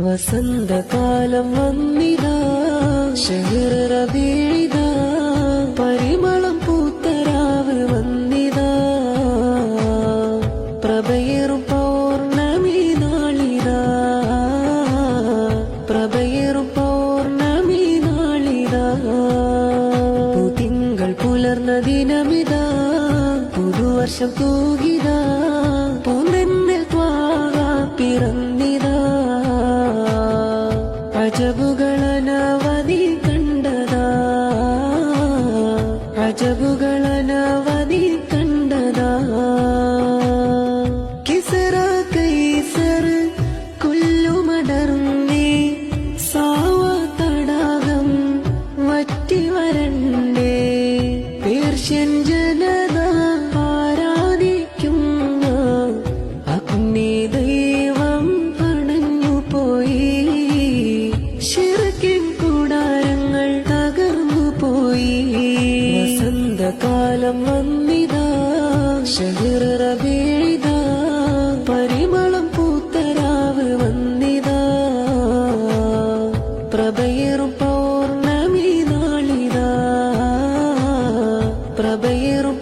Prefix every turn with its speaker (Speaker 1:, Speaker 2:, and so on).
Speaker 1: വസന്തകാലം വന്നിതാ, ശഹ്ർ റബീഇദാ, പരിമളം പൂത്തരാവ് വന്നിതാ, പ്രഭയേറും പൗർണമി നാളിതാ, പ്രഭയേറും പൗർണമി നാളിതാ, തിങ്കൾ പുലർന്ന ദിനമിതാ, പുതുവർഷം തൂകിതാ, പൂനെന്നിൽ ത്വാഹ പിറന്നിതാ, അജബുകളനവധി കണ്ടതാ, അജബുകളനവധി കണ്ടതാ, കിസ്റ കൈസർ കൊല്ലുമടർന്നേ, സാവ തടാകം വറ്റി വരണ്ടേ, പേർഷ്യൻ ജനത ആരാധിക്കുന്ന അഗ്നി ദൈവം അണഞ്ഞുപോയി, ശിർക്കിൻ കൂടാരങ്ങൾ തകർന്നുപോയി. വസന്തകാലം വന്നിതാ, ശഹ്ർ റബീഇദാ, പരിമളം പൂത്തരാവ് വന്നിതാ, പ്രഭയേറും പൗർണമി നാളിതാ, പ്രഭയേറും